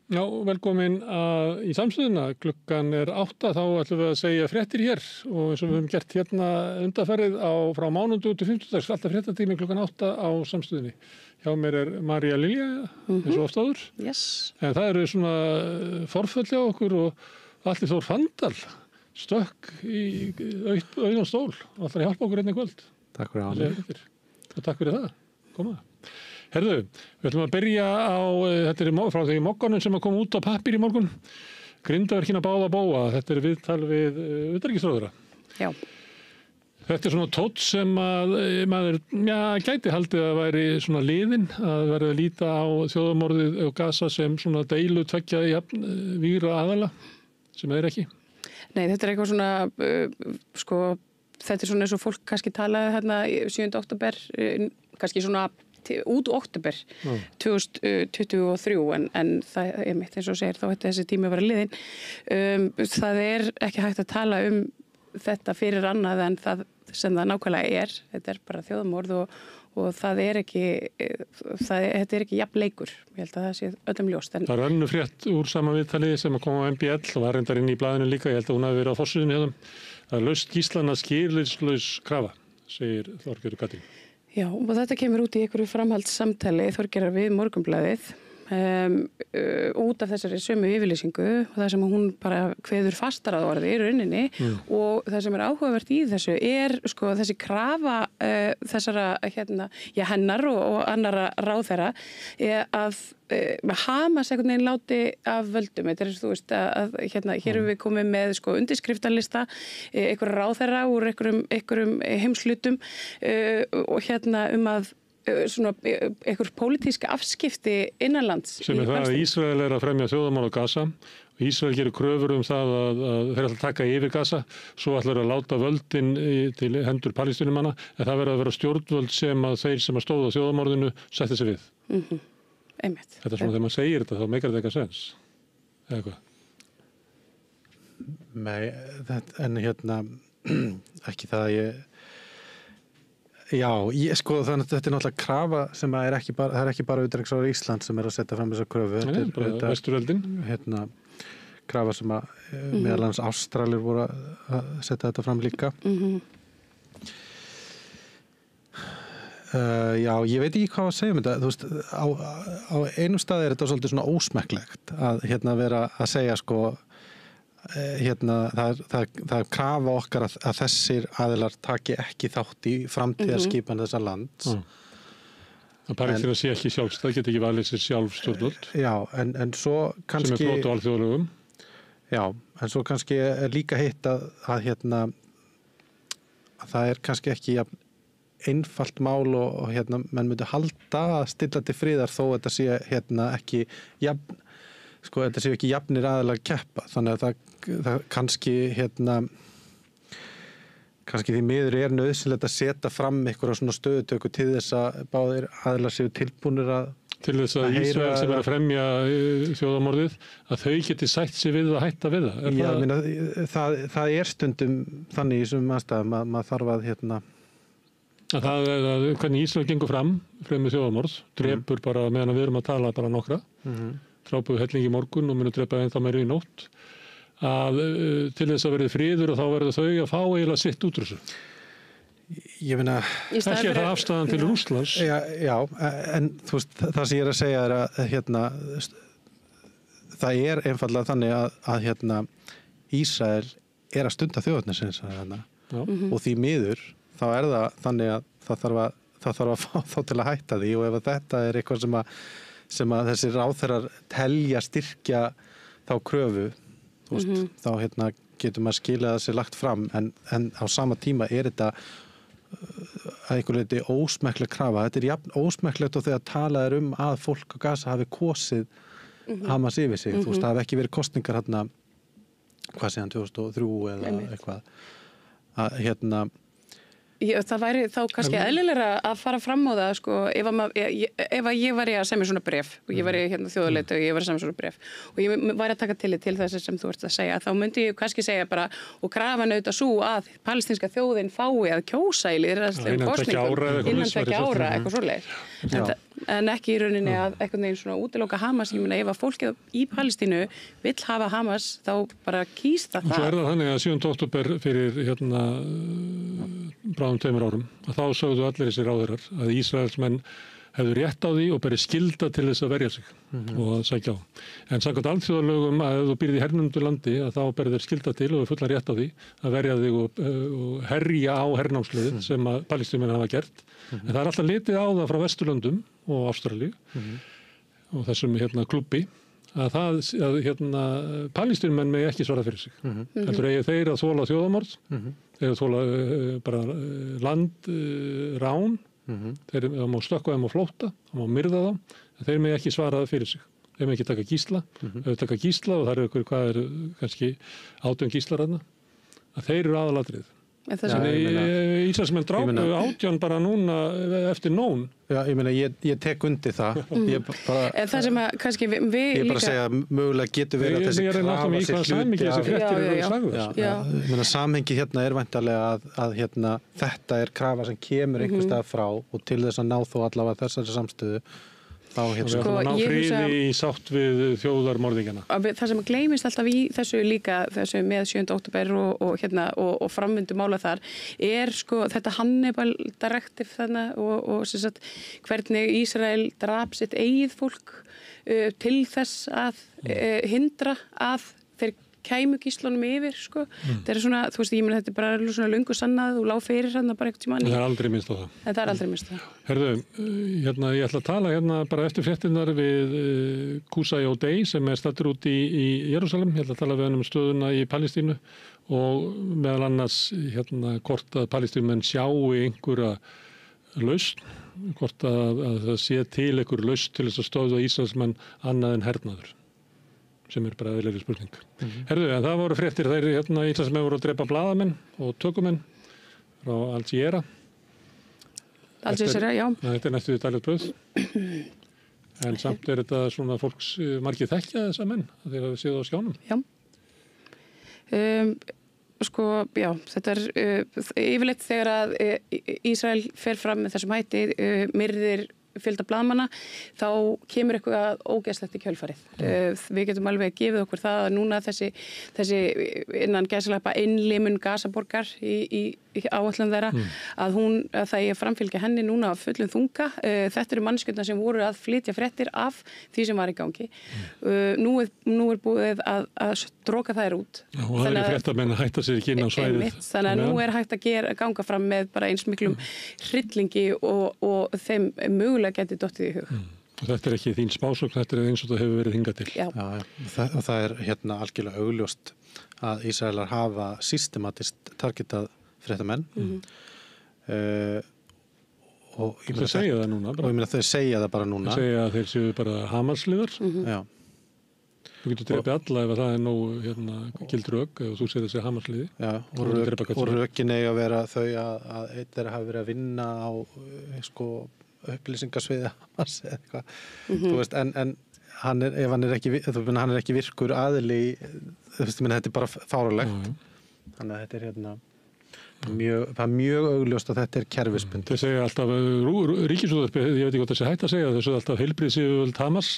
Já, velkomin í samstöðuna. Klukkan 8, þá ætlum við að segja fréttir hér og eins og við höfum gert hérna undanfarið frá mánudag til 50. alltaf fréttatími klukkan 8 á samstöðunni. Hjá mér María Lilja, eins og oft áður. Yes. En það eru svona forföll hjá okkur og Atli Þór Fandal stökk í auðan stól og ætlar að hjálpa okkur hérna í kvöld. Takk fyrir það. Og takk fyrir það. Koma. Herðu, við ætlum að byrja á, þetta frá því Mogganum sem kom út á pappír í morgun, Grindaverkina báða bóa, þetta viðtal við utanríkisráðherra. Já. Þetta svona tótt sem að maður, gæti haldið að væri svona liðin, að verða að líta á þjóðarmorðið og Gaza sem svona deilu tveggja vígra aðala, sem það ekki. Nei, þetta eitthvað svona, þetta svona eins og fólk kannski talaði hérna 7. október, kannski svona út október 2023 en það mitt eins og segir þá þetta þessi tími að vera liðin. Það ekki hægt að tala þetta fyrir annað en það sem það nákvæmlega þetta bara þjóðarmorð og það ekki þetta ekki jafn leikur. Ég held að það sé öllum ljóst. Það er önnur frétt úr sama viðtali sem að koma á MBL og var reyndar inn í blaðinu líka, ég held að hún hafi verið á forsíðunni hjá þeim. Það laust gíslana skilyrðislaus krafa, segir Þorgerður Katrín. Já, og þetta kemur út í einhverju framhaldssamtali Þorgerðar við Morgunblaðið út af þessari sömu yfirlýsingu og það sem hún bara kveður fastar að orði í rauninni og það sem áhugavert í þessu þessi krafa þessara hennar og annara ráðherra að Hamas einhvern veginn láti af völdum. Þetta þú veist að hér erum við komið með undirskriftalista einhverja ráðherra úr einhverjum heimslutum og að svona einhver pólitíska afskipti innanlands. Sem það að Ísrael að fremja þjóðarmál á Gaza og Ísrael gerir kröfur það að þeir ætla að taka yfir Gaza, svo ætlar að láta völdin til hendur palestínumanna en það verður að vera stjórnvöld sem að þeir sem að stóða á þjóðarmorðinu setti sig við. Einmitt. Þetta svona þegar maður segir þetta þá meikar þetta eitthvað sens. Eða hvað? Nei, ekki það að ég Já, þannig að þetta náttúrulega krafa sem það ekki bara utanríkisráðherra Íslands sem að setja fram þessa kröfu. Nei, bara Vesturveldin. Krafa sem að meðal annars Ástralir voru að setja þetta fram líka. Já, ég veit ekki hvað að segja þetta. Þú veist, á einum staði þetta svolítið svona ósmekklegt að vera að segja það er krafa okkar að þessir aðilar taki ekki þátt í framtíðarskipan þessa lands. Það Palestína sé ekki sjálfstæð, geti ekki valið sér sjálfstjórnvöld. Já, en svo kannski sem brot á alþjóðalögum. Já, en svo kannski líka hitt að það kannski ekki einfalt mál og menn myndi halda að stilla til friðar þó þetta sé ekki jafn þetta séu ekki jafnir aðilar keppa, þannig að það kannski því miður nauðsynlegt að setja fram einhverja svona stöðutöku til þess að báðir aðilar séu tilbúnir til þess að Ísrael sem að fremja þjóðarmorðið, að þau geti sætt sig við að hætta við það. Já, það stundum þannig í þessum aðstæðum að maður þarf að hvernig Ísrael gengur fremja þjóðarmorð, drepur bara meðan við erum að tala bara nokkra. Drápuðu hellingi í morgun og munu drepa ennþá meira í nótt til þess að verið friður og þá verður þau að fá eiginlega sitt út úr þessu. Ég meina ekki það afstæðan til Rússlands. Já, en þú veist, það sem ég er að segja að það einfaldlega þannig að Ísrael að stunda þjóðernisins og því miður þá það þannig að það þarf að fá þá til að hætta því og ef þetta eitthvað sem að þessi ráðherrar telja styrkja þá kröfu þá getur maður skilið að sér lagt fram en á sama tíma þetta að einhverju leyti ósmekkleg krafa. Þetta jafn ósmekklegt og þegar talað að fólk á Gaza hafi kosið Hamas yfir sig. Þú veist, það hafi ekki verið kosningar hvað sé hann 2003 eða eitthvað Það væri þá kannski eðlilegra að fara fram á það ef ég væri að semja svona bréf og ég væri þjóðarleiðtogi og ég væri að semja svona bréf og ég væri að taka tillit til þess sem þú ert að segja, þá myndi ég kannski segja bara og krafan auðvitað svo að palestínska þjóðin fái að kjósa í lýðræðislegum kosningum innan 2 ára eitthvað svoleiðis. en ekki í rauninni að einhvern veginn svona útiloka Hamas. Ég meina ef að fólkið í Palestínu vill hafa Hamas þá bara kýst það. Svo það þannig að 7. október fyrir bráðum 2 árum að þá sögðu allir þessir ráðherrar að Ísraelsmenn hefðu rétt á því og beri skylda til þess að verja sig og að sækja á. En samkvæmt alþjóðalögum að ef þú býrð í hernumdu landi að þá beri þeir skylda til og fullan rétt á því að verja þig og herja á hernámsliðið sem að Palestínumenn hafa gert. En það er alltaf litið á það frá Vesturlöndum og Ástralíu og þessum klubbi að Palestínumenn megi ekki svara fyrir sig. Heldur eigi þeir að þola þjóðamorð, eigi að þola bara landrán. Þeir má stökkva þeim á flótta, má myrða þá, en þeir með ekki svara það fyrir sig. Þeir með ekki taka gísla, ef þeir taka gísla og það eru hvað er kannski 18 gíslar þarna, að þeir eru aðalatrið. Ísraelsmenn drápu 18 bara núna eftir nón. Já, ég meina, ég tek undir það. En það sem að kannski við líka... Ég bara segja að mögulega getur verið að þessi krafa sér hluti Ég meina, samhengi hérna er væntanlega að þetta er krafa sem kemur einhvers staðar frá og til þess að ná þó allavega þessari samstöðu þá við ætlum að ná friði í sátt við þjóðarmorðingjana. Það sem gleymist alltaf í þessu líka, þessu með 7. október og framvindu mála þar, er þetta Hannibal Directive þarna og sem sagt, hvernig Ísrael drap sitt eigið fólk til þess að hindra að þeir kæmu gíslunum yfir, Það er svona, þú veist, ég meina þetta er bara svona löngu sannað og lág fyrir hérna bara einhvern tímann. Það er aldrei minnst á það. En það er aldrei minnst á það. Herðu, ég ætla að tala bara eftir fréttirnar við Qusay O'Day sem er staddur út í Jerúsalem. Ég ætla að tala við hann stöðuna í Palestínu og meðal annars hvort að Palestínumenn sjáu einhverja lausn, hvort að það sé til einhver lausn til þess að stöðva Ísraelsmenn annað en hernaður. Sem er bara eðlileg spurning. Herðu, en það voru fréttir þeir Íslandsmenn voru að drepa blaðamenn og tökumenn frá Al Jazeera. Al Jazeera, já. Þetta er næstu því daglegt brauð. En samt er þetta svona fólks margir þekkja þessa menn þegar það séð á skjánum. Já. Já, þetta er yfirleitt þegar að Ísrael fer fram með þessum hætti, myrðir fjölda blaðmanna, þá kemur eitthvað ógeðslegt í kjölfarið. Við getum alveg gefið okkur það að núna þessi innan gæsalappa innlimun Gazaborgar í áætlun þeirra, að það eigi að framfylgja henni núna af fullum þunga. Þetta eru mannskjörna sem voru að flytja fréttir af því sem var í gangi. Nú er búið að stroka þær út. Já, og það er fréttamenn að hætta sér ekki inn á svæðið. Þannig að nú er hægt að ganga fram með bara eins miklum hryllingi og þeim mögulega geti dottið í hug. Og þetta er ekki þín spásókn, þetta er eins og það hefur verið hingað til. Já. Og það er algjörlega augljóst að Ísraelar hafa systematist targetað fréttamenn. Og þeir segja það núna. Og ég meina þeir segja það bara núna. Þeir segja að þeir séu bara Hamas-liðar. Já. Þú getur drepið alla ef það er nógu gild rök, ef þú segir þessi Hamas-liði. Já, og rökin eiga að vera þau að einn þeirra hafi verið að vinna á upplýsingasviði Hamas eða eitthvað. Þú veist, en ef hann er ekki virkur aðili, þetta er bara fáránlegt. Þannig að þetta er það er mjög augljóst að þetta er kerfisbundið. Þeir segja alltaf ríkisútvarpið, ég veit ekki hvað þessi hægt að segja, þeir segja alltaf heilbrigðisyfirvöld Hamas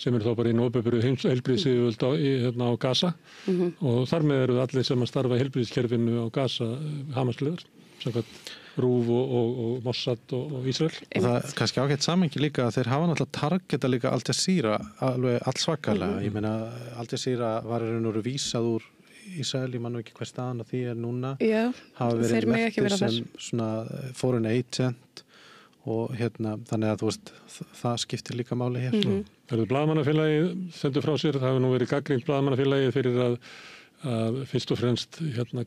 sem eru þá bara í nóbeburu heilbrigðisyfirvöld á Gaza og þar með eru allir sem að starfa í heilbrigðiskerfinu á Gaza Hamas-liðar, samkvæmt RÚV og Mossad og Ísrael. Og það er kannski ágætt samhengi líka að þeir hafa náttúrulega targeta líka Al Jazeera alveg allsvakalega. Ég meina Al Jazeera var vísað úr Ísrael, ég man nú ekki hver staðan og því er núna. Já, hafa verið merktir sem svona foreign agent og þannig að þú veist það skiptir líka máli hér. Það eru blaðamannafélagið sendur frá sér, það hefur nú verið gagnrýnt blaðamannafélagið fyrir að fyrst og fremst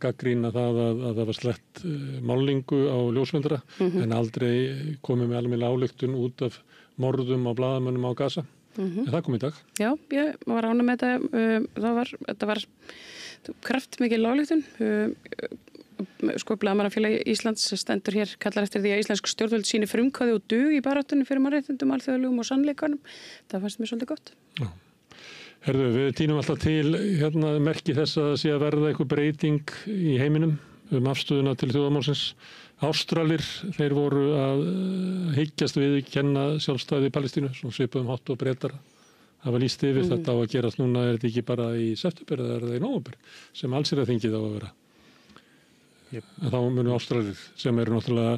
gagnrýna það að það var slett málningu á ljósmyndara en aldrei komið með almennilega ályktun út af morðum á blaðamönnum á Gaza. En það kom í dag. Já, ég var ánægð með þetta var kraftmikil ályktun. Blaðamannafélagi Íslands stendur hér, kallar eftir því að íslensk stjórnvöld sýni frumkvæði og dug í baráttunni fyrir mannréttindum, alþjóðalögum og sannleikanum. Það fannst mér svolítið gott. Já. Herðu, við tínum alltaf til merki þess að sé að verða eitthvað breyting í heiminum afstöðuna til þjóðarmálsins. Ástralir, þeir voru að hyggjast viðurkenna sjálfstæði Palestínu, svona svipuðum hátt og Bretar hafa lýst yfir þetta á að gerast núna, er þetta ekki bara í september eða er þetta í nóvember sem allsherjarþingið á að vera. En þá munu Ástralir sem eru náttúrulega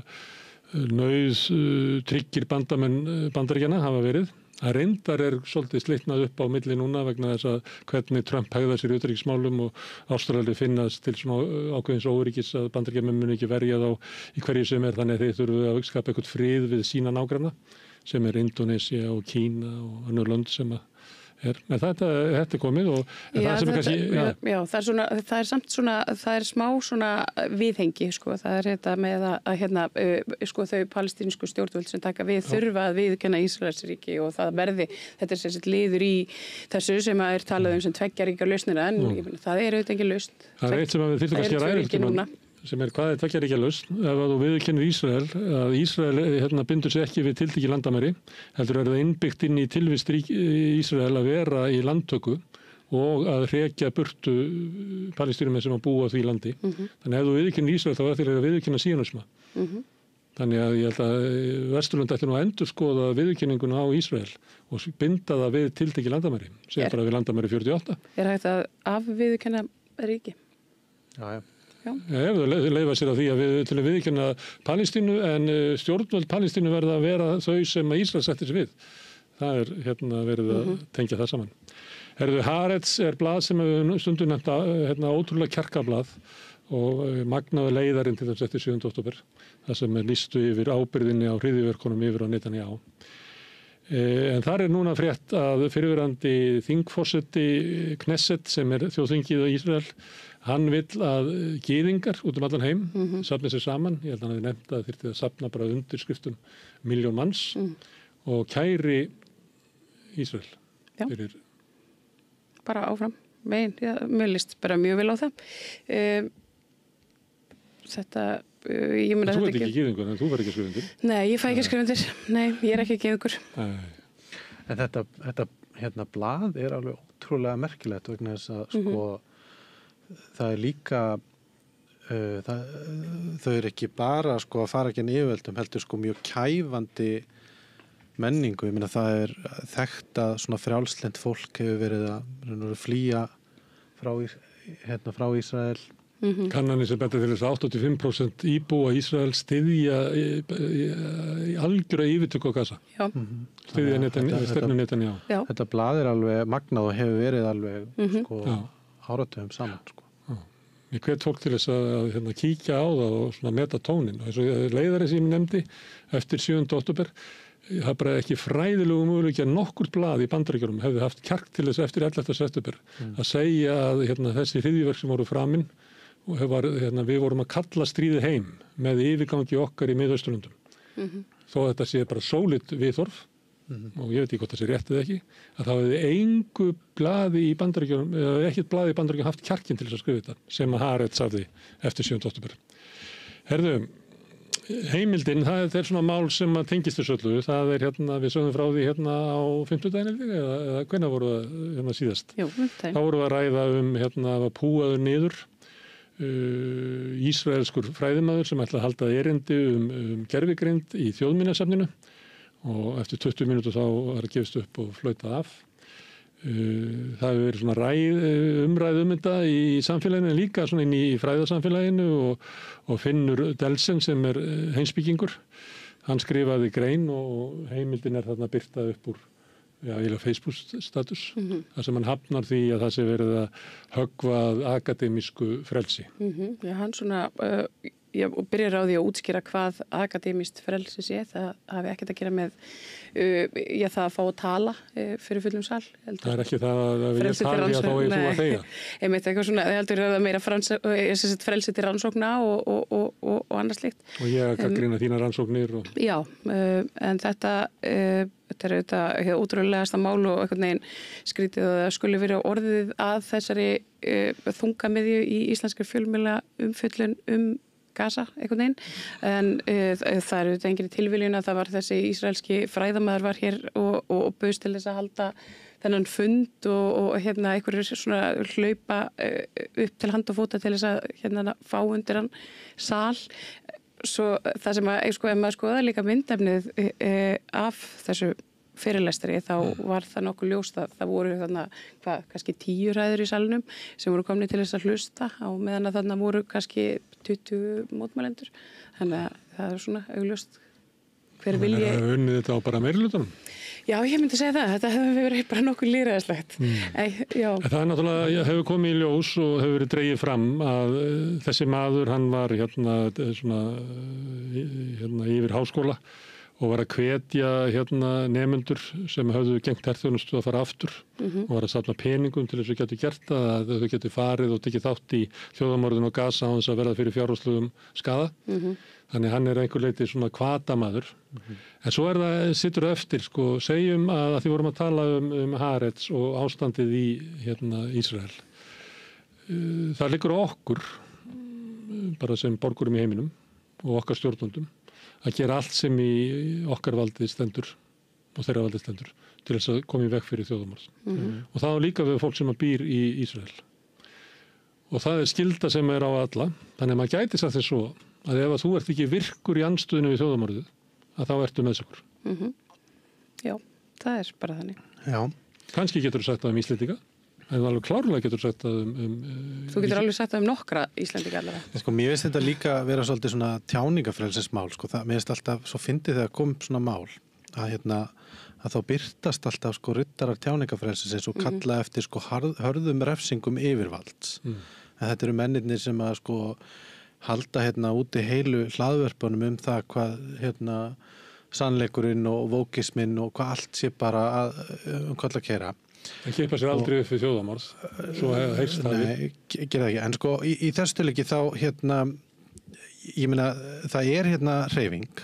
tryggir bandamenn Bandaríkjanna hafa verið. Það reyndar svolítið slitnað upp á milli núna vegna þess að hvernig Trump hegðar sér í utanríkismálum og Ástralir finnast til svona ákveðins óöryggis að Bandaríkjamenn muni ekki verja þá í hverju sem þannig að þeir þurfu að skapa eitthvað frið við sína nágranna sem Indonesia og Kína og önnur lönd sem en þetta komið og það sem kannski... Já, það er samt svona, það er smá svona viðhengi, sko, það er þetta með að sko þau palestínsku stjórnvöld sem taka við þurfa að viðurkenna Ísraelsríki og það verði, þetta sem sagt liður í þessu sem talað sem tveggja ríkja lausnina en það auðvitað ekki lausn. Það eitt sem við þyrftum kannski að ræða sem hvað tveggja ríkja lausn, ef að þú viðurkennir Ísrael, að Ísrael bindur sig ekki við tiltekið landamæri, heldur það innbyggt inn í tilvist Ísrael að vera í landtöku og að hrekja burtu palestínumenn sem að búa á því landi. Þannig að ef þú viðurkennir Ísrael þá ættir að viðurkenna síonisma. Þannig að ég held að Vesturlönd ættir nú að endurskoða viðurkenninguna á Ísrael og binda það við tiltekið landamæri, segja bara við landamæri 48. Er hægt að afviðurkenna ríki? Já. Ef þau leyfa sér að því að til að viðurkenna Palestínu en stjórnvöld Palestínu verða að vera þau sem að Ísrael settir sig við. Það verið að tengja það saman. Haaretz blað sem við stundum nefnt ótrúlega kjarkablað og magnaði leiðarinn til þess eftir 7. október. Það sem lýstu yfir ábyrgðinni á hryðjuverkunum yfir á Netanyahu. En þar núna frétt að fyrirverandi þingforseti Knesset sem þjóðþingið á Ísrael, hann vill að gyðingar út allan heim safni sér saman. Ég held að hann hefði nefnt að þyrfti að safna bara undirskriftum 1 milljón manns og kæri Ísrael. Fyrir... Bara áfram. Mér líst bara mjög vel á það. Þetta... Þú ert ekki gyðingur, en þú verður ekki skrifundir. Nei, ég fæ ekki skrifundir. Nei, ég er ekki gyðingur. En þetta blað alveg ótrúlega merkilegt vegna þess að sko það líka þau ekki bara sko að fara ekki en yfirvöldum heldur sko mjög kæfandi menningu. Ég meina það þekkt að svona frjálslynt fólk hefur verið að flýja frá Ísrael. Kannanir sem benda til þess að 85% íbúa Ísrael styðja í algjöra yfirtöku á Gaza. Styðja stefnu Netanyahu. Þetta blað alveg magnað og hefur verið alveg sko áratugum saman sko. Ég hvet fólk til þess að kíkja á það og svona meta tónin. Og leiðari sem ég nefndi eftir 7. október, það bara ekki fræðilegu möguleiki að nokkur blað í Bandaríkjunum hefði haft kjark til þess eftir 11. september að segja að þessi hryðjuverk sem voru framinn og við vorum að kalla stríðið heim með yfirgangi okkar í Miðausturlöndum. Þó að þetta sé bara sólid viðhorf og ég veit ekki hvort það sé rétt eða ekki, að það hefði engu blaði í Bandaríkjunum, eða ekkert blaði í Bandaríkjunum haft kjarkinn til þess að skrifa þetta sem að Haaretz hafði eftir 7. október. Heimildin, það svona mál sem að tengist þessu öllu, það við sögðum frá því á 50. eða hvenær voru það síðast? Jú, 50. Þá voru að ræða að púaður niður ísraelskur fræðimaður sem ætlaði að halda erindi gervigreind í þjóðminjasafninu og eftir 20 mínútur þá var að gefist upp og flautað af. Það hefur verið svona umræð þetta í samfélaginu en líka svona inn í fræðasamfélaginu og Finnur Delsen sem heimspekingur. Hann skrifaði grein og heimildin þarna birtað upp úr Facebook-status þar sem hann hafnar því að það sé verið að höggva akademísku frelsi. Hann svona byrjar á því að útskýra hvað akademískt frelsi sé. Það hafi ekkert að gera með það að fá að tala fyrir fullum sal. Það er ekki það að við tali að þá er þú að þegja. Ég meit eitthvað svona, það heldur að meira frelsi til rannsókna og annað slíkt. Og ég að gagnrýna þína rannsóknir. Já, en þetta er auðvitað ótrúlegasta mál og einhvern veginn skrítið að það skuli verið orðið að þessari þungamiðju í íslenskri fjölmiðla umfjöllun Gaza einhvern veginn, en það er auðvitað engin tilviljun að það var þessi ísraelski fræðamaður var hér og bauðst til þess að halda þennan fund og einhverjir svona hlaupa upp til hand og fóta til þess að fá undir hann sal. Svo það sem ef maður skoða líka myndefnið af þessu fyrirlestri þá var það nokkuð ljóst að það voru kannski 10 ræður í salnum sem voru komnir til þess að hlusta á meðan að þarna voru kannski 20 mótmælendur. Þannig að það er svona augljóst hver vilji. Unnið þetta á bara meirihlutanum? Já, ég myndi segja það. Þetta hefur verið bara nokkuð lýðræðislegt. Það er náttúrulega, hefur komið í ljós og hefur verið dregið fram að þessi maður, hann var yfir háskóla og var að hvetja nemendur sem höfðu gengt herþjónustu að fara aftur og var að safna peningum til þess að getur gert það, að þau getur farið og tekið þátt í þjóðamorðinu og Gaza á þess að verða fyrir fjárhagslegum skaða. Þannig hann er einhver leiti svona hvatamaður. En svo situr það eftir, segjum að því vorum að tala um Haaretz og ástandið í Ísrael. Það liggur á okkur, bara sem borgurum í heiminum og okkar stjórnvöldum, að gera allt sem í okkar valdi stendur og þeirra valdi stendur til þess að koma í veg fyrir þjóðamorð. Og það á líka við fólk sem býr í Ísrael. Og það er skylda sem er á alla. Þannig að maður gæti sagt þess svo að ef þú ert ekki virkur í andstöðinu við þjóðamorðið, að þá ertu meðsökur. Já, það er bara þannig. Já. Kannski getur þú sagt það Íslendinga, en alveg klárlega getur þú sagt það Þú getur alveg sagt það nokkra Íslendinga allavega. Mér finnst þetta líka vera svolítið svona tjáningafrelsismál. Mér finnst alltaf svo fyndið þegar kom svona mál að þá birtast alltaf riddarar tjáningafrelsisins og kalla eftir hörðum refsingum yfirvalds. En þetta eru mennirnir sem að halda úti heilu hlaðvörpunum það hvað sannleikurinn og vókisminn og hvað allt sé bara að keyra. En kippa sér aldrei upp við þjóðamorð, svo heyrst það við. Nei, gera það ekki. En í þessu tilviki þá, ég meina, það er hreyfing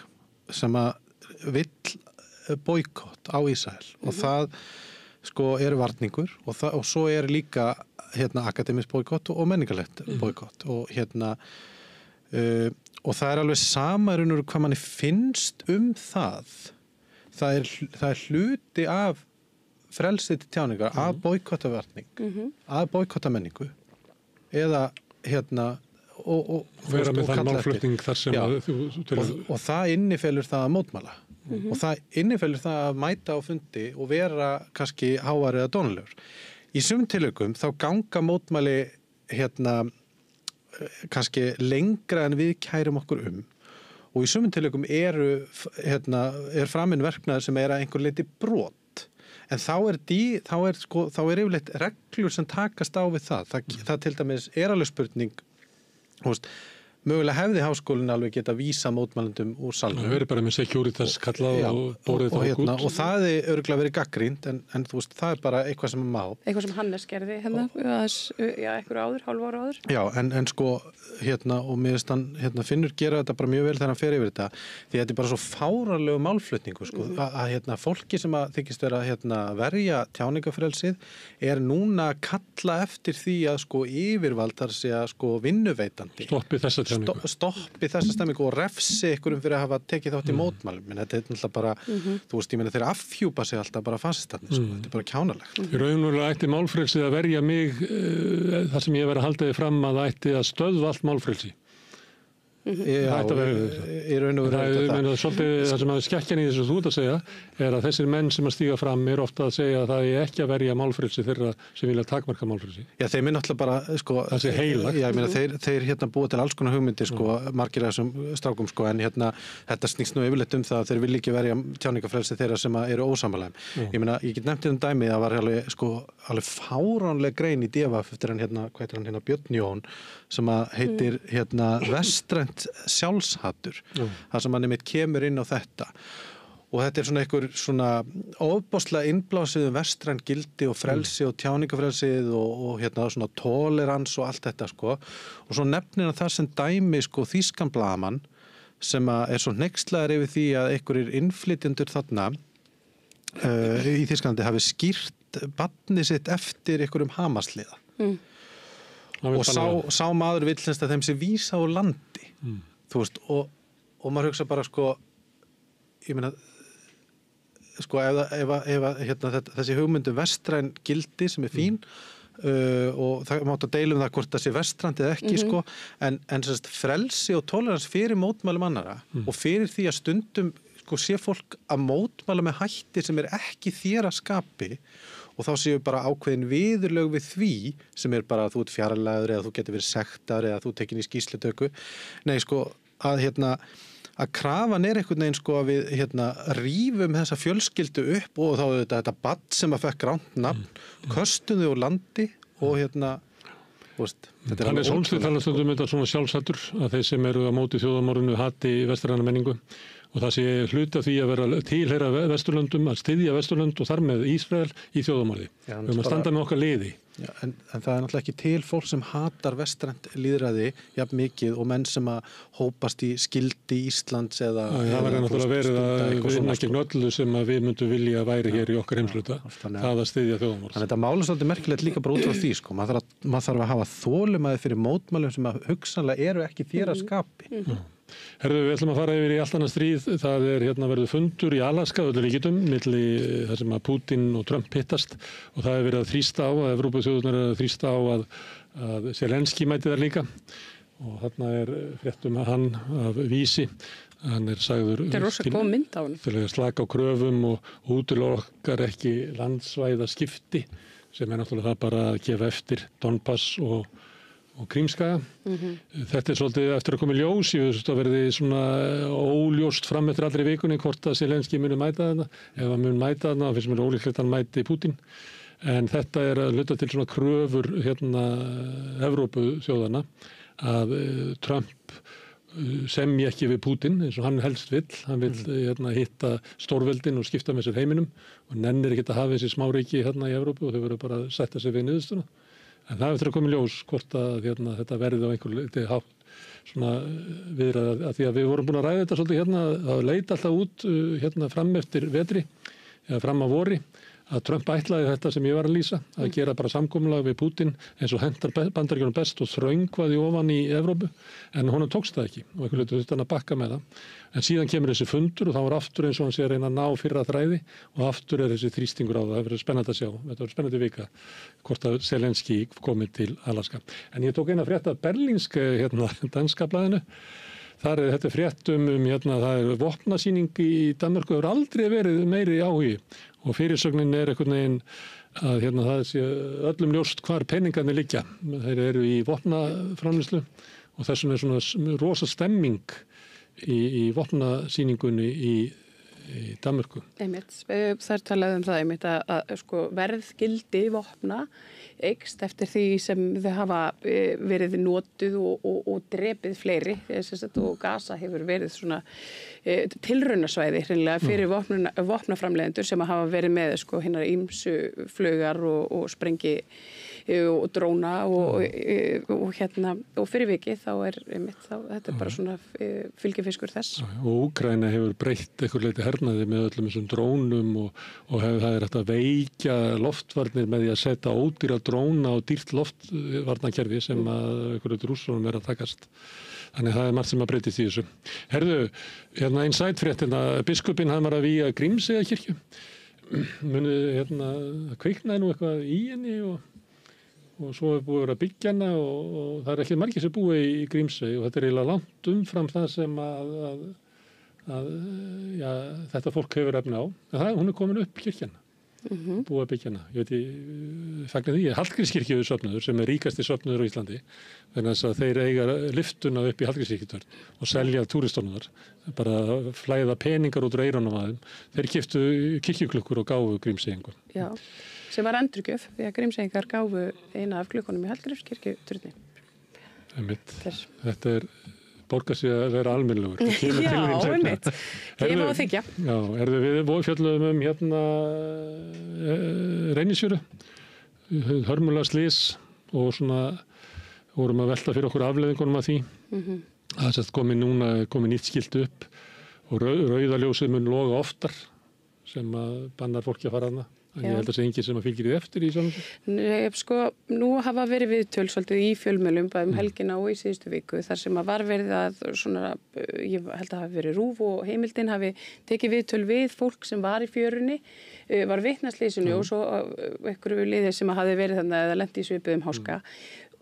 sem að vill boykott á Ísrael og það er varningur og svo er líka akademisk boykott og menningarlegt boykott og og það er alveg sama hvað manni finnst það. Það er hluti af frelsið til tjáningar að boykotta varning, að boykotta menningu eða og vera með þann málflutning þar sem og það innifelur það að mótmæla og það innifelur það að mæta á fundi og vera kannski hávar eða dónalegur. Í sumum tilvikum þá ganga mótmæli kannski lengra en við kærum okkur og í sumum tilvikum er framinn verknaður sem er að einhver leiti brot. En þá er yfirleitt reglur sem takast á við það. Það til dæmis er alveg spurning, mögulega hefði háskólinn alveg geta vísa mótmælendum úr salnum. Það verið bara með securitas kallað og borðið það út. Og það er örugglega verið gagnrýnt, en það er bara eitthvað sem má. Eitthvað sem Hannes gerði einhverju áður, hálfu ára áður. Já, og mér finnst hann, Finnur gera þetta bara mjög vel þegar hann fer yfir þetta, því þetta er bara svo fáránlegu málflutningu, að fólki sem að þykist vera verja tjáningafrelsið er núna að kalla eftir því að yfirvald þar sé að vinnuveitandi stoppi þessa stemmingu og refsi einhverjum fyrir að hafa tekið þátt í mótmælum. En þetta er náttúrulega bara, ég meina þeir afhjúpa sig alltaf bara fasistarnir, þetta er bara kjánalegt. Í raunverulega ætti málfrelsið að verja mig þar sem ég verið að halda þið fram að það ætti að stöðva allt málfrelsi. Já, í raun og veru það sem að skekkjan í þessu þú ert að segja er að þessir menn sem að stíga fram er ofta að segja að það er ekki að verja málfrelsi þeirra sem vilja takmarka málfrelsi. Já, þeir minn alltaf bara það sé heilagt. Já, ég meina þeir búa til alls konar hugmyndir margir af þessum strákum en þetta snýst nú yfirleitt það að þeir vilja ekki verja tjáningafrelsi þeirra sem eru ósammála. Ég meina, ég get nefnt dæmi að var alveg fáránleg grein í DFF eftir hann Björn Jón sem að heitir vestrænt sjálfshattur, þar sem hann einmitt kemur inn á þetta og þetta er einhver ofboðslega innblásið vestræn gildi og frelsi og tjáningafrelsið og svona tolerans og allt þetta og svo nefnir hann það sem dæmi þýskan blaðamann sem að er svo hneykslaður yfir því að einhverjir innflytjendur þarna í Þýskalandi hafi skýrt barnið sitt eftir einhverjum Hamasliða. Og sá maður vill að þeim sé vísa úr landi og maður hugsa bara ég meina sko, ef þessi hugmyndu vestræn gildi sem fín og það mátt að deila það hvort það sé vestrænt eða ekki, sko, en sérst, frelsi og tolerans fyrir mótmælum annara og fyrir því að stundum sko, sé fólk að mótmæla með hætti sem ekki þér að skapi og þá séu bara ákveðin viðurlög við því sem bara að þú ert fjarlægur eða þú getur verið sektar eða þú tekin í skýrslutöku. Nei, sko, að krafan einhvern veginn sko að við rífum þessa fjölskyldu upp og þá þetta barn sem að fekk rangt nafn, köstum þau úr landi og Þannig Solstíð talar stundum þetta svona sjálfsættur að þeir sem eru á móti þjóðarmorðinu hati vestræna menningu og það sé hluti af því að vera tilheyra Vesturlöndum, að styðja Vesturlönd og þar með Ísrael í þjóðarmorði. Við höfum að standa með okkar liði. Já, en það náttúrulega ekki til fólk sem hatar vestrænt lýðræði jafn mikið og menn sem að hópast í skildi Íslands eða... Það verður náttúrulega verið að vinna gegn öllu sem að við myndum vilja að væri hér í okkar heimsluta, það að styðja þjóðarmorð. Þannig þetta mála svolítið merkilegt líka bara út frá því, sko. Maður þarf að hafa þolinmæði fyrir mótmælum sem að hugsanlega eru ekki þér að skapi. Herðu, við ætlum að fara yfir í allt annað stríð. Það verður fundur í Alaska, öllu ríkjum, milli þar sem að Putin og Trump hittast og það verið að þrýsta á, að Evrópuþjóðurnar eru að þrýsta á að Zelenski mæti þar líka og þarna fréttum að hann af Vísi, hann sagður til að slaka á kröfum og útilokkar ekki landsvæða skipti sem náttúrulega það bara að gefa eftir Donbass og Krímskaga. Þetta svolítið eftir að koma í ljós, ég veist að verði svona óljóst fram eftir allri vikunni hvort að Zelenski muni mæta þarna. Ef hann muni mæta þarna, þá finnst mér ólíklegt að hann mæti Putin. En þetta að hluta til svona kröfur Evrópuþjóðanna að Trump semji ekki við Putin eins og hann helst vill. Hann vill hitta stórveldin og skipta með sér heiminum og nennir ekki að hafa þessi smáríki í Evrópu og þau verður bara að sætta sig við niðurstuna. En það eftir að koma í ljós hvort að þetta verði á einhverju hátt svona viðræða að því að við vorum búin að ræða þetta svolítið að leita alltaf út fram eftir vetri eða fram á vori að Trump ætlaði þetta sem ég var að lýsa að gera bara samkomulag við Putin eins og hentar Bandaríkjunum best og þröngvaði ofan í Evrópu en honum tókst það ekki og einhverju þurfti hann að bakka með það. En síðan kemur þessi fundur og þá aftur eins og hann sé að reyna að ná fyrra þræði og aftur þessi þrýstingur á það. Það verður spennandi að sjá. Þetta verður spennandi vika hvort að Zelenski komi til Alaska. En ég tók eina frétt af berlínska danska blaðinu. Þar þetta frétt það vopnasýning í Danmörku hefur aldrei verið meiri áhugi og fyrirsögnin einhvern veginn að það sé öllum ljóst hvar peningarnir liggja. Þeir eru í vopnaframleiðslu og þessum svona rosa stemming í vopnasýningunni í Danmörku. Þar talaði það að sko, verðgildi vopna eykst eftir því sem þau hafa verið notuð og drepið fleiri og Gaza hefur verið svona tilraunasvæði fyrir vopnaframleiðendur sem hafa verið með sko, hinnar ýmsu flugar og sprengi og dróna og fyrir vikið þá þetta bara svona fylgifiskur þess. Og Úkraína hefur breytt einhver leyti hernaði með öllum þessum drónum og það hægt að veikja loftvarnir með því að setja ódýra dróna og dýrt loftvarnakerfi sem að einhverju rússum að takast. Þannig það margt sem að breytist í þessu. Herðu, einn sætfréttina, biskupinn hann var að vígja Grímseyjarkirkju. Munið, kviknaði nú eitthvað í henni og svo búið að byggja hana og það ekki margir sem búið í Grímsey og þetta eiginlega langt umfram það sem að þetta fólk hefur efni á. En hún komin upp kirkjana, búið að byggja hana. Ég fagnar því að Hallgrímskirkju er söfnuður sem ríkasti söfnuður á Íslandi þannig að þeir eiga lyftuna upp í Hallgrímskirkjutörn og selja túristónuðar, bara flæða peningar út úr eyrunum að þeim. Þeir keyptu kirkjuklukkur og gáfu Grímseyingum. Já. Sem var endurgjöf því að Grímseyingar gáfu eina af klukkunum í Hallgrímskirkjuturni. Þetta borgar sig að vera almennilegur. Já, einmitt. Gefa og þykja. Já, við fjöllum Reynisfjöru, hörmulega slys og svona vorum að velta fyrir okkur afleiðingunum af því. Það komi nýtt skilt upp og rauðaljósið mun loga oftar sem að bannar fólki að fara þarna. Ég held að það sé enginn sem að fylgir því eftir í svona. Sko, nú hafa verið viðtöl svolítið í fjölmiðlum bæði helgina og í síðustu viku þar sem að var verið að svona, ég held að hafi verið RÚV og Heimildin hafi tekið viðtöl við fólk sem var í fjörunni, var vitnaslýsinu og svo einhverju liðir sem hafi verið þannig að lendi í svipuðum háska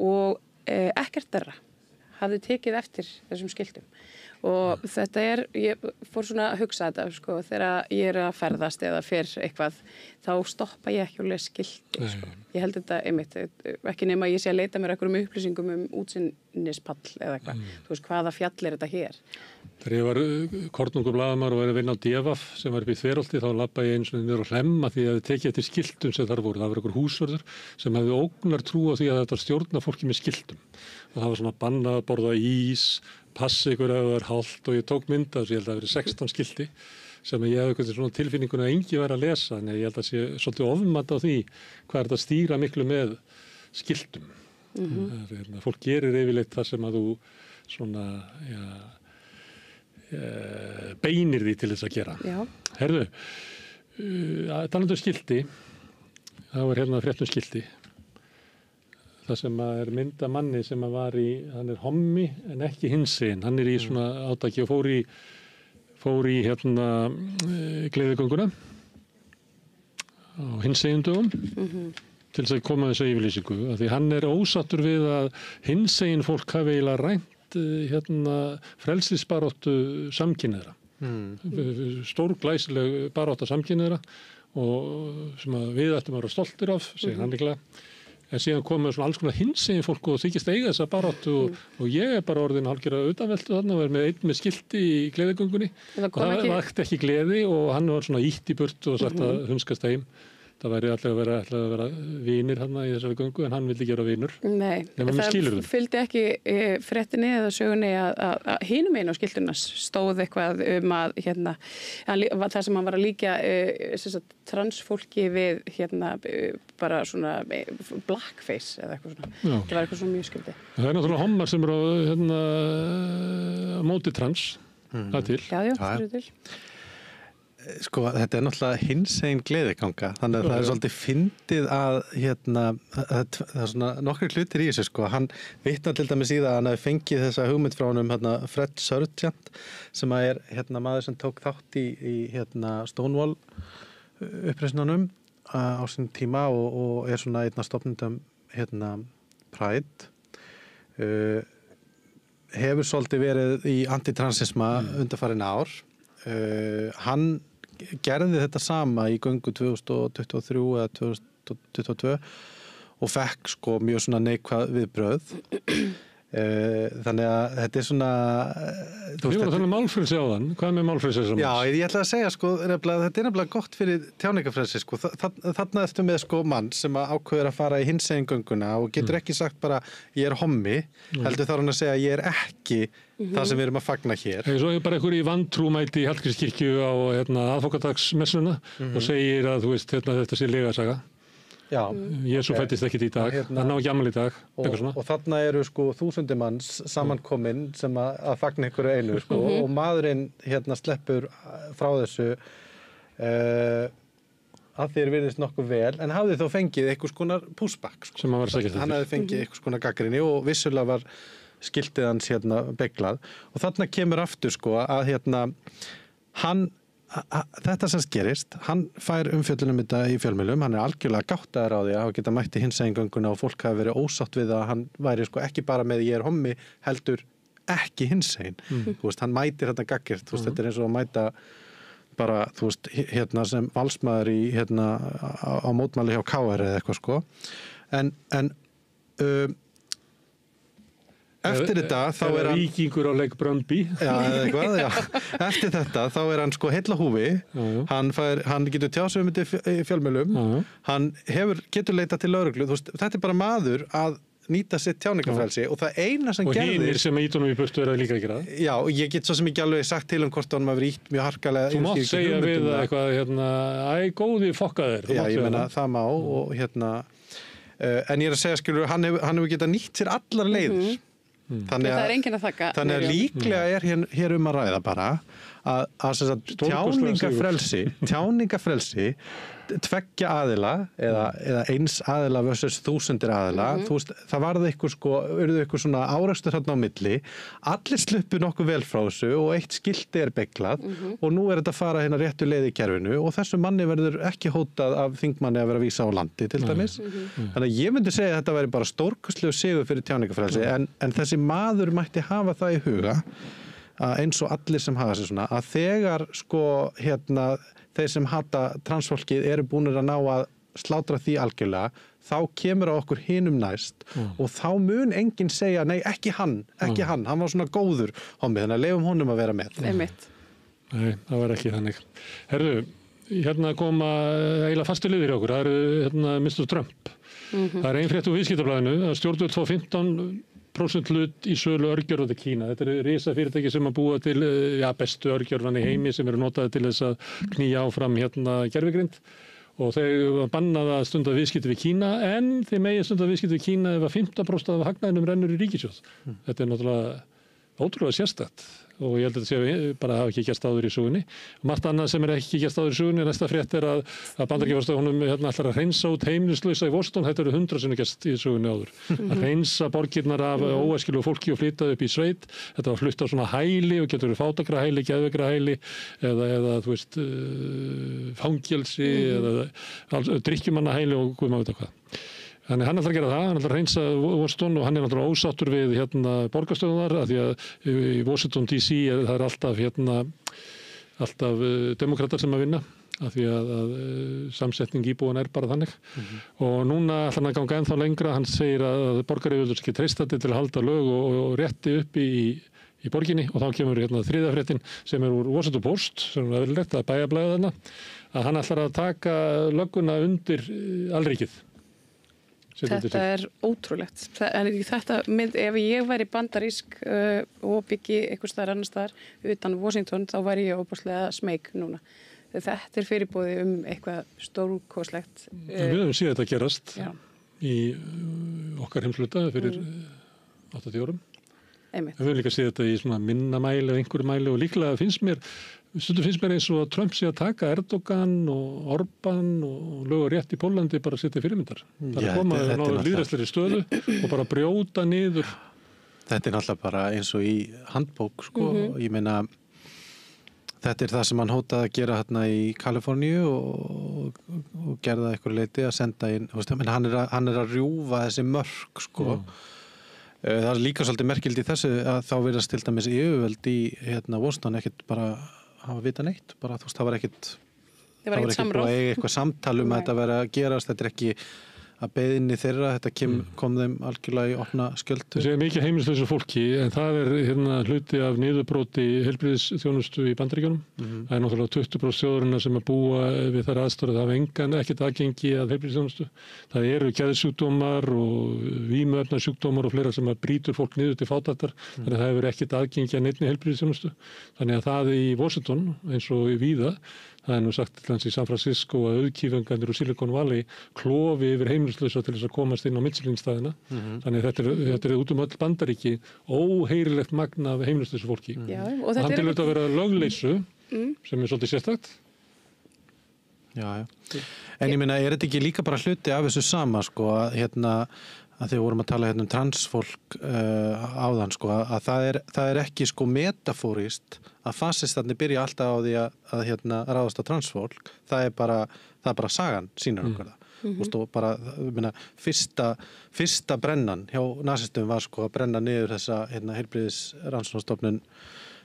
og ekkert þeirra hafi tekið eftir þessum skiltum. Og þetta ég fór svona að hugsa þetta, sko, þegar ég að ferðast eða fer eitthvað, þá stoppa ég ekki og les skilti, sko. Ég held þetta einmitt, ekki nema að ég sé að leita mér einhverjum upplýsingum útsýnispall eða eitthvað. Þú veist, hvaða fjall er þetta hér? Þegar ég var kornungur blaðamaður og var að vinna á DFF sem var upp í Þverholti, þá labbaði ég eins og niður á Hlemma því að ég tekið eftir skiltum sem þar voru. Það var einhver húsvörður sem hefði ógnar trú á því að þetta stjórna fólki með skiltum. Og það var svona bannað að borða ís, passi ykkur ef það er hált og ég tók mynda þessu, ég held að það verið 16 skilti sem ég hefði eitthvað svona tilfinninguna að engi væri að lesa, en ég held að sé svolítið ofmat á því hvað er þetta að stýra miklu með skiltum. Fólk gerir yfirleitt það sem að þú svona, beinir því til þess að gera. Já. Herðu, talandi um skilti, það var hérna frétt um skilti. Það sem er mynda manni sem var hann er hommi en ekki hinsegin. Hann er í svona átaki og fór í hérna gleðigönguna á hinsegin dögum til þess að koma þessu yfirlýsingu. Því hann er ósattur við að hinsegin fólk hafi eiginlega rænt hérna frelsisbaráttu samkynhneigðra. Stórglæsileg barátta samkynhneigðra og sem að við ættum að vera stoltir af, segir hann líklega. En síðan komið svona alls konar hinsegin fólk og þykist eiga þessa baráttu og ég er bara orðin hálfgerða utanveltu þarna og er með einn með skilti í gleðigöngunni. Og það vakti ekki gleði og hann var svona ítt í burtu og sagt að hunskast heim. Það væri allega að vera vinir hann í þessari göngu en hann vildi gera vinur. Nei, það fylgdi ekki fréttinni eða sögunni að hinum einu á skiltuna stóð eitthvað að hérna, það sem hann var að líka transfólki við hérna bara svona blackface eða eitthvað svona. Já. Það var eitthvað svona mjög skrítið. Það náttúrulega hommar sem eru hérna móti trans, það til. Já, það eru til. Sko, þetta er náttúrulega hinsegin gleðiganga, þannig að það er svolítið fyndið að hérna, það er svona nokkrir hlutir í þessu, sko. Hann vitnar til dæmis í það að hann hafi fengið þessa hugmynd frá honum hérna, Fred Sargent, sem er hérna maður sem tók þátt í hérna Stonewall uppreisnunum á sín tíma og er svona einn af stofnendum hérna Pride. Hefur svolítið verið í antitransisma undanfarin ár. Hann gerði þetta sama í göngu 2023 eða 2022 og fekk sko mjög svona neikvæð viðbrögð. Þannig að þetta er svona Þú voru þannig málfrelsi á þann, hvað með málfrelsi sem? Já, ég ætla að segja sko, þetta er nefnilega gott fyrir tjáningafrelsi sko, þarna ertu með sko mann sem ákveður að fara í hinsegin gönguna og getur ekki sagt bara ég er hommi, heldur þarf hann að segja ég er ekki það sem við erum að fagna hér. Svo er bara einhver í vantrúmæti í Hallgrímskirkju á aðfokadagsmessuna og segir að þú veist þetta sé legasaga. Já, Jesú fættist ekkert í dag, hann á ekki afmæli í dag. Og þarna eru sko þúsundir manns samankomin sem að fagna einhverju einu sko, og maðurinn hérna sleppur frá þessu að þér virðist nokkuð vel, en hafði þó fengið einhvers konar pushback. Sko. Sem hann var sækjast eftir. Hann hafði fengið einhvers konar gagnrýni og vissulega var skiltið hans hérna beglað. Og þarna kemur aftur sko að hérna þetta sem gerist, hann fær umfjöllunum þetta í fjölmiðlum, hann er algjörlega gáttaður á því að hafa geta mætti hinsegin gönguna og fólk hafi verið ósátt við að hann væri sko ekki bara með ég er hommi, heldur ekki hinsegin. Þú veist, hann mætir þetta gaggirt, þú veist, þetta er eins og að mæta bara, þú veist, hérna sem valsmaður í, hérna, á mótmæli hjá KR eða eitthvað sko. En eftir þetta þá er hann víkingur á leik Bröndby. Já, eða eitthvað, já. Eftir þetta þá er hann sko heilla húfi. Hann getur tjáð um þetta í fjölmiðlum. Hann getur leitað til lögreglu. Þú veist, þetta er bara maður að nýta sitt tjáningafrelsi og það eina sem gerðist. Og hinir sem ítunum í burtu er að líka gera það. Já, og ég get svo sem ekki alveg sagt til hvort hann hafi ítt mjög harkalega. Þú mátt segja við eitthvað, hérna, góði fokkaðir. Já, ég meina það má og hérna, en ég er að segja, skilur, hann hefur getað nýtt sér allar leiðir. Þannig að líklega er hér að ræða bara að tjáningafrelsi tveggja aðila eða eins aðila versus þúsundir aðila, þú veist, það varði ykkur svona árekstur þarna á milli, allir sluppu nokkuð vel frá þessu og eitt skilti beglað og nú þetta að fara hérna réttu leið í kerfinu og þessu manni verður ekki hótað af þingmanni að vera að vísa á landi til dæmis. Þannig að ég myndi segja að þetta væri bara stórkostlegur sigur fyrir tjáningarfrelsi en þessi maður mætti hafa það í huga eins og allir sem hafa sig svona að þegar þeir sem hata transfólkið eru búnir að ná að slátra því algjörlega, þá kemur á okkur hinum næst og þá mun enginn segja, nei, ekki hann var svona góður hommi, þannig að leyfum honum að vera með. Nei, það var ekki þannig. Herðu, hérna koma eiginlega fastu liðir hjá okkur, það eru Mr. Trump. Það er ein frétt úr Viðskiptablaðinu að stjórnvöld fá 15% hlut í sölu örgjörfa til Kína. Þetta eru risafyrirtæki sem að búa til bestu örgjörfan í heimi sem eru notaði til þess að knýja áfram gervigrind og þau bannaði að stunda viðskipti við Kína en þeir megi stunda viðskipti við Kína ef að 15% af hagnaðinum rennur í ríkissjóð. Þetta er náttúrulega ótrúlega sérstakt og ég held að þetta sé bara hafa ekki gerst áður í sögunni. Margt annað sem ekki gerst áður í sögunni, næsta frétt er að Bandaríkjafurstofnun ætlar að hreinsa út heimilislausa í Washington, þetta eru 100 sem gerst í sögunni áður. Að hreinsa borgirnar af óæskilegu fólki og flytta upp í sveit, þetta var flutt á svona hæli og getur verið fátækrahæli, geðveikrahæli eða þú veist fangelsi eða drykkjumannahæli og guð maður vita hvað. Þannig hann ætlar að gera það, hann ætlar að hreinsa Washington og hann er náttúrulega ósáttur við borgarstöðunar af því að í Washington DC það er alltaf demokratar sem að vinna af því að samsetning íbúan er bara þannig og núna ætlar hann að ganga ennþá lengra, hann segir að borgaryfirvöld ekki treystandi til að halda lög og rétti upp í borginni og þá kemur þriðja fréttin sem er úr Washington Post sem er eðlilegt að bæjarblaðið þarna að hann ætlar að taka lögguna undir alríkið. Þetta er ótrúlegt. Ef ég væri bandarísk og byggi einhvers staðar annars staðar utan Washington, þá væri ég óbúslega smeyk núna. Þetta er fyrirboði eitthvað stórkostlegt. Við höfum séð þetta gerast í okkar heimsluta fyrir 80 árum. Við höfum líka séð þetta í svona minna mæli eða einhverju mæli og líklega finnst mér eins og að Trump sé að taka Erdogan og Orbán og lög og rétt í Pólandi bara að setja fyrirmyndar. Það er að koma að náðu lýðræðslegri stöðu og bara brjóta niður. Þetta er náttúrulega bara eins og í handbók, Ég meina, þetta er það sem hann hótaði að gera hérna í Kaliforníu og gerði það einhverju leyti að senda inn, hann er að rjúfa þessi mörk, Það er líka svolítið merkild í þessu að þá virðast til dæmis yfirvöld í Washington ekkert bara hafa vita neitt, bara þú veist, það var ekkert búið að eiga eitthvað samtal að þetta vera að gerast, þetta er ekki að beiðinni þeirra, þetta kom þeim algjörlega í opna skjöldu. Það sé mikið heimilislausu fólki, en það er hluti af niðurbróti heilbrigðisþjónustu í Bandaríkjunum. Það er náttúrulega 20% þjóðarinnar sem að búa við þær aðstæður að hafa ekkert aðgengi að heilbrigðisþjónustu. Það eru geðsjúkdómar og vímuefnasjúkdómar og fleira sem að brýtur fólk niður til fátæktar, þannig að það hefur ekkert aðgengi að neinni heilbrigðisþjónustu. Þannig að það í Washington, eins og víða, það er nú sagt til hans í San Francisco að auðkýfingarnir úr Silicon Valley klofi yfir heimilislausa til þess að komast inn á Michelin-staðina. Þannig að þetta er út öll Bandaríki óheyrilegt magn af heimilislausu fólki. Og hann til að vera lögleysu sem er svolítið sérstakt. Já. En ég meina, er þetta ekki líka bara hluti af þessu sama, að þegar vorum að tala um transfólk áðan, að það er ekki metafórist að fasistarnir byrja alltaf á því að ráðast á transfólk. Það er bara sagan sýnir okkur það. Og bara, fyrsta brennan hjá nasistum var að brenna niður þessa heilbrigðisrannsóknarstofnun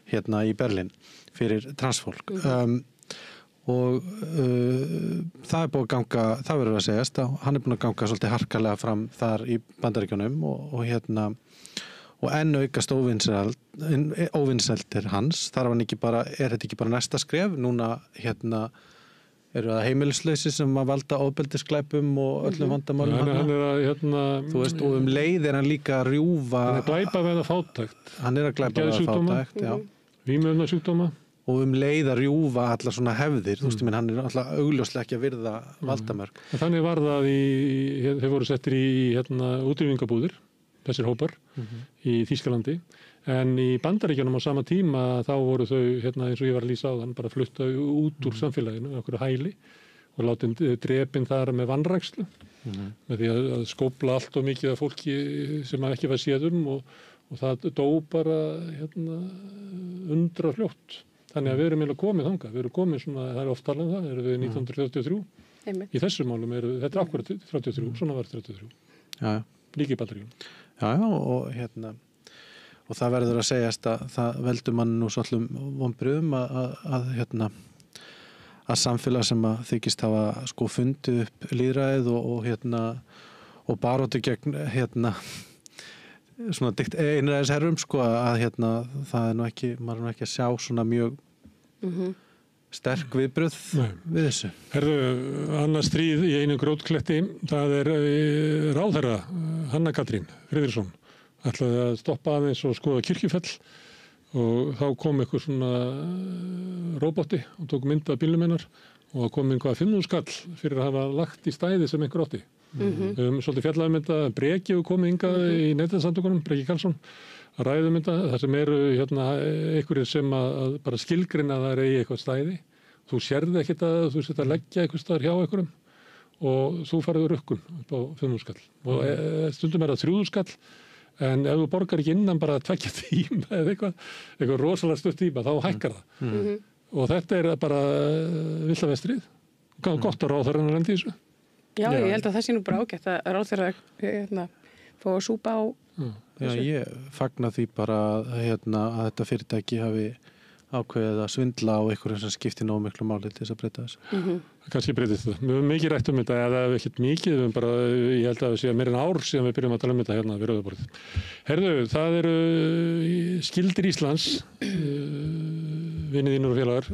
í Berlín fyrir transfólk. Og það er búið að ganga, það verður að segjast, hann er búin að ganga svolítið harkalega fram þar í Bandaríkjunum og enn aukast óvinsældir hans. Þar er þetta ekki bara næsta skref, núna eru það heimilislausi sem að valda ofbeldisglæpum og öllum vandamálum. Þú veist, og leið er hann líka að rjúfa. Hann er glæpa við fátækt. Hann er að glæpa við fátækt, já. Vímuefnasjúkdóma. Og leið að rjúfa allar svona hefðir, þú veist, hann er alltaf augljóslega ekki að virða valdamörk. Þannig var það þeir voru settir í útrýmingabúðir, þessir hópar, í Þýskalandi, en í Bandaríkjunum á sama tíma þá voru þau, eins og ég var að lýsa á þann, bara flutta út úr samfélaginu, okkur hæli, og látin drepinn þar með vanrækslu með því að skópla allt og mikið af fólki sem ekki var séð og það dó bara undra fljótt. Þannig að við erum eiginlega komið þangað. Við erum komið svona, það er oft talað um það, erum við 1933. Í þessu málum þetta er akkurat 33, svona var 33. Já. Líka í Bandaríkjunum. Já, og það verður að segjast að það veldur mann nú svolum vonbrigðum að samfélag sem að þykist hafa sko fundið upp lýðræðið og baróttu gegn svona einræðisherrum sko að það er nú ekki, maður er nú ekki að sjá svona mjög sterk viðbrögð við þessu. Herðu, annað stríð í einu grótkletti, það er ráðherra Hanna Katrín Friðriksson ætlaði að stoppa aðeins og skoða Kirkjufell og þá kom eitthvað svona róboti og tók mynd af bílnum hennar og það kom einhvað 5.000 skall fyrir að hafa lagt í stæði sem einhver átti. Við höfum svolítið fjallað um þetta, Breki hefur komið hingað í Neytendasamtökunum, Breki Karlsson, að ræðum þetta, það sem eru einhverjir sem að bara skilgreina það er eigi eitthvað stæði. Þú sérði ekkert að þú setja að leggja eitthvað staðar hjá einhverjum og þú farið rukkun upp á 5.000 skall. Og stundum er það 3.000 skall. En ef þú borgar ekki innan bara 2 tíma eða eitthvað rosalega stutt tíma, þá hækkar það. Og þetta er bara vilda vestrið. Gott að ráðherrann lendi í þessu. Já, ég held að það sé nú bara ágætt að ráðherra fá að súpa á Já, ég fagna því bara að þetta fyrirtæki hafi ákveðið að svindla á einhverjum sem skiptir nógu miklu máli til þess að breyta þessu. Kannski breytist það. Við höfum mikið rætt um þetta, eða ekkert mikið, við höfum bara, ég held að það sé meira en ár síðan við byrjum að tala um þetta hérna við Rauðaborðið. Herðu, það eru Skildir Íslands, vinið þínur og félagar,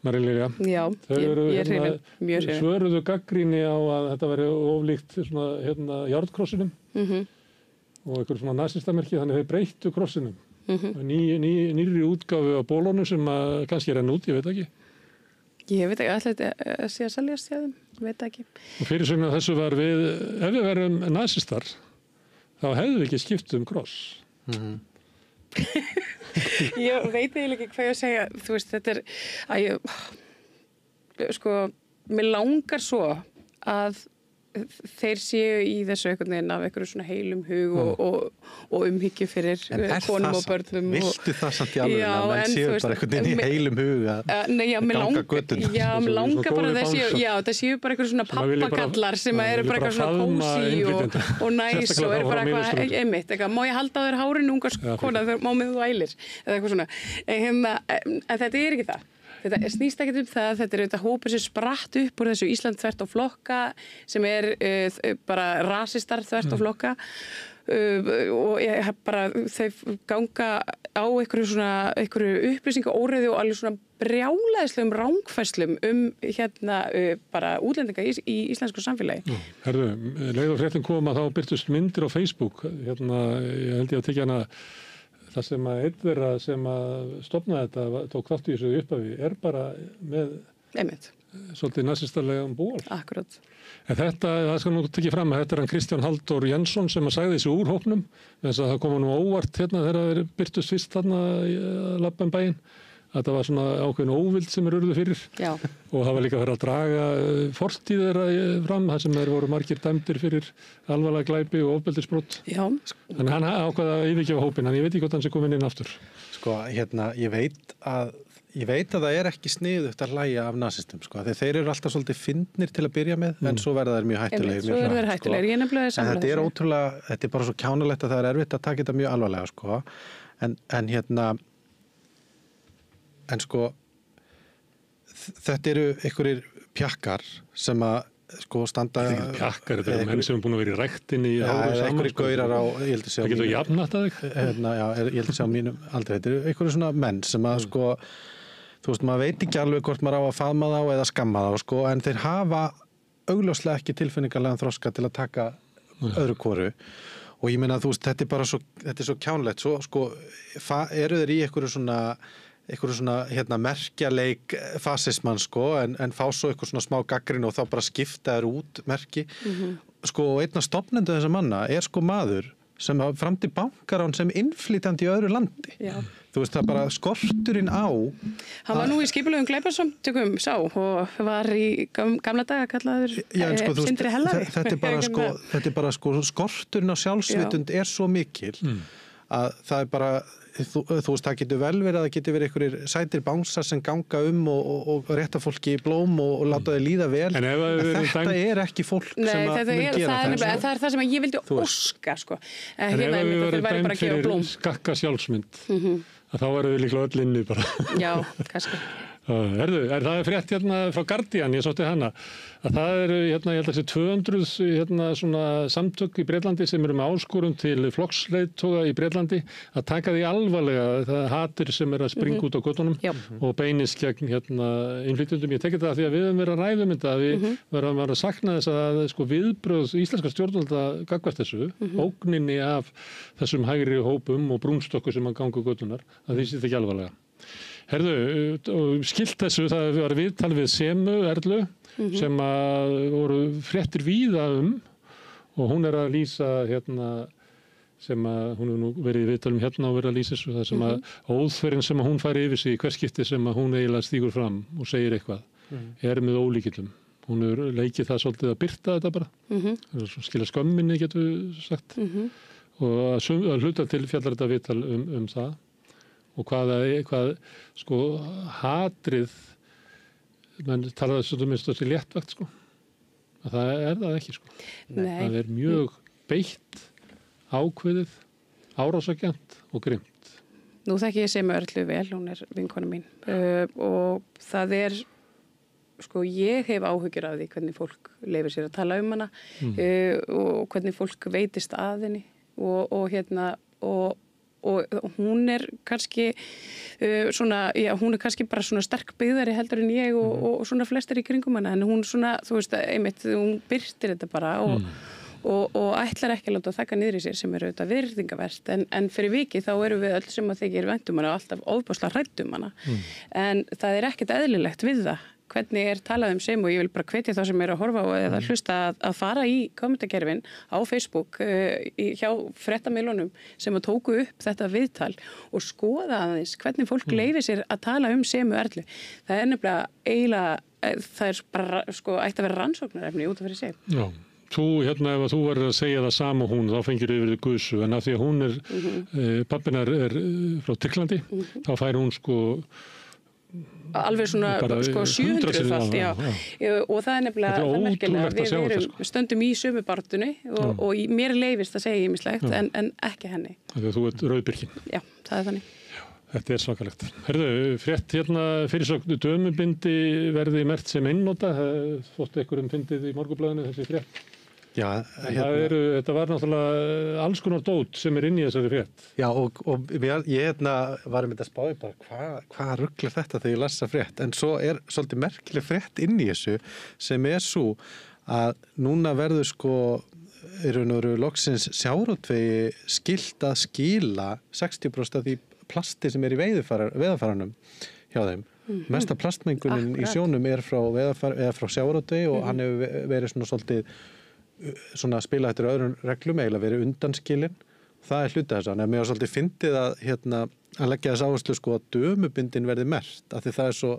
Marín Lilja. Já, ég er hrifin, mjög hrifin. Svöruðu gagnrýni á að þetta væri oflíkt svona járnkrossinum og einhver svona nasista-merki, þannig þeir breyttu krossinum. Nýrri útgáfu á bólónu sem kannski er enn út, ég veit ekki. Ég veit ekki, ætla að sé að seljast hjá þeim, veit ekki. Og fyrirsögnin þessu var ef við verum nasistar, þá hefðum við ekki skipt kross. Ég veit eiginlega ekki hvað ég að segja, þú veist, þetta er, sko, mér langar svo að þeir séu í þessu einhvern veginn af einhverju svona heilum hug og umhyggju fyrir konum og börnum. Viltu það samt í alveg að menn séu bara einhvern veginn í heilum hug að ganga göttuna? Já, mér langar bara það séu bara einhverju svona pappakallar sem eru bara eitthvað svona kósí og næs og eru bara eitthvað einmitt, má ég halda á þér hárinu ungar kona þegar má með þú ælir eða eitthvað svona. En þetta er ekki það. Þetta snýst ekkert það, þetta er auðvitað hópur sem spratt upp úr þessu Ísland þvert á flokka sem er bara rasistar þvert á flokka og bara þau ganga á einhverju upplýsingaóreiðu og alveg svona brjálæðislegum rángfærslum bara útlendinga í íslensku samfélagi. Herðu, leið og fréttin koma þá byrtust myndir á Facebook, ég held ég að tekja hana. Það sem að einn þeirra sem að stofna þetta tók þátt í þessu upphafi bara með svolítið nasistarlegan ból. Akkurat. En það skal nú tekið fram að þetta er hann Kristján Halldór Jensson sem að sagði þessu úr hópnum þess að það kom nú óvart þegar þeir byrtust fyrst þarna í Labben bæinn. Þetta var svona ákveðin óvild sem urðu fyrir. Já. Og það var líka verið að draga fortíð þeirra fram, þar sem þeir voru margir dæmdir fyrir alvarlega glæpi og ofbeldisbrot. Já. Þannig hann ákveða að yfirgefa hópinn, en ég veit ekki hvort hann sé komin inn aftur. Sko, ég veit að það er ekki sniðugt að hlæja af nasistum, sko. Þeir eru alltaf svolítið fyndnir til að byrja með, en svo verða þeir mjög hættulegir. Svo verða þeir hættulegir, ég nefnilega sammála þessu. Þetta er ótrúlega, þetta er bara svo kjánalegt að það er erfitt að taka þetta mjög alvarlega, sko. En sko, þetta eru einhverjir pjakkar sem að sko standa... Pjakkar, þetta eru menn sem er búin að vera í ræktinni í árum saman. Einhverjir gaurar á, ég held að segja... Það getur jafnat að þig? Já, ég held að segja á mínum aldrei. Þetta eru einhverjir svona menn sem að sko, þú veist, maður veit ekki alveg hvort maður á að faðma þá eða skamma þá, sko, en þeir hafa augljóslega ekki tilfinningarlegan þroska til að taka öðru hvoru. Og ég meina, þú veist, þetta er svo kjánlegt, svo sko, eru þeir í einhverju svona merkjaleik fasismann, sko, en fá svo eitthvað svona smá gagnrýni og þá bara skipta þér út merki. Sko, og einn af stofnendur þessa manna er sko maður sem framdi bankarán sem innflytjandi í öðru landi. Já. Þú veist, það bara skorturinn á. Hann var nú í skipulegum glæpasamtökum og var í gamla daga kallaður Sindri Hellar. Þetta er bara skorturinn á sjálfsvitund er svo mikil að það er bara, þú veist, það getur vel verið að það getur verið einhverjir sætir bánsar sem ganga og rétta fólki í blóm og láta þau líða vel. En þetta er ekki fólk sem að mun gera það. Það er það sem ég vildi óska, sko. En ef við verðum dæmt fyrir skakka sjálfsmynd, að þá verðum við líklega öll inni bara. Já, kannski. Það er frétt hérna frá Guardian, ég sótti hana, að það eru, ég held að þessi 200 svona samtök í Bretlandi sem eru með áskorun til flokksleiðtoga í Bretlandi að taka því alvarlega það hatur sem er að springa út á göttunum og beinist gegn innflytjendum. Ég tekið það því að við höfum verið að ræða þetta, að við verðum að sakna þess að sko viðbrögð íslenska stjórnvalda gagnvart þessu, ógninni af þessum hægri hópum og brúnstokku sem að ganga göttunar, að því sé þetta ekki alvarlega. Herðu, skilt þessu, það var viðtal við Semu Erlu sem að voru fréttir víða og hún er að lýsa sem að hún hefur nú verið í viðtalum og verið að lýsa þessu, það sem að óþverinn sem að hún fari yfir sig í hver skipti sem að hún eiginlega stígur fram og segir eitthvað er með ólíkindum. Hún hefur leikið það svolítið að birta þetta bara, skila skömminni getur við sagt og að hluta til fjallar þetta viðtal það. Og hvað sko hatrið, menn talaði svolítið minnst þessi léttvægt sko, að það er það ekki sko. Nei. Það er mjög beitt, ákveðið, árásargjarnt og grimmt. Nú þekki ég Semu Erlu vel, hún er vinkona mín og það er, sko ég hef áhyggjur af því hvernig fólk leyfir sér að tala hana og hvernig fólk veitist að henni og hún er kannski hún er kannski bara svona sterk byggðari heldur en ég og svona flestir í kringum hana, en hún svona, þú veist, einmitt, hún birtir þetta bara og ætlar ekki að láta þakka niður í sér sem er auðvitað virðingavert, en fyrir vikið þá erum við öll sem að þykir vænt hana og alltaf ofboðslega hrædd hana, en það er ekkert eðlilegt við það. Hvernig er talað Semu og ég vil bara hvetja þá sem er að horfa eða hlusta að fara í kommentakerfin á Facebook hjá fréttamiðlunum sem að tóku upp þetta viðtal og skoða aðeins hvernig fólk leyfir sér að tala Semu Erlu. Það er nefnilega eiginlega, það er bara sko ætti að vera rannsóknarefni út af fyrir sig. Já. Ef þú verður að segja það sama hún, þá fengir yfir þig gusu, en af því að hún pappina er frá Tyrklandi, þá fær hún sko alveg svona sko 700-falt, já. Og það er nefnilega það merkilega, við erum stöndum í sömu baráttunni og mér leyfist að segja ýmislegt en ekki henni. Þegar þú ert rauðbyrgin. Já, það er þannig. Þetta er svakalegt. Herðu, frétt fyrirsögn dömubindi verði merkt sem einnota, þóttu einhverjum fyndið í Morgunblaðinu þessi frétt. Já, þetta var náttúrulega alls konar dót sem inn í þessari frétt. Já, og ég var að spáði bara hvað rugglar þetta þegar ég lasa frétt, en svo er svolítið merkileg frétt inn í þessu sem er svo að núna verður sko loksins sjávarútvegi skylt að skila 60% af því plasti sem er í veiðarfæranum hjá þeim. Mesta plastmengunin í sjónum er frá sjávarútvegi og hann hefur verið svona svolítið spila eftir öðrum reglum, eiginlega verið undanskilin. Það er hluti þess að mér var svolítið fyndið að leggja þess áherslu sko að dömubindin verði merkt af því það er svo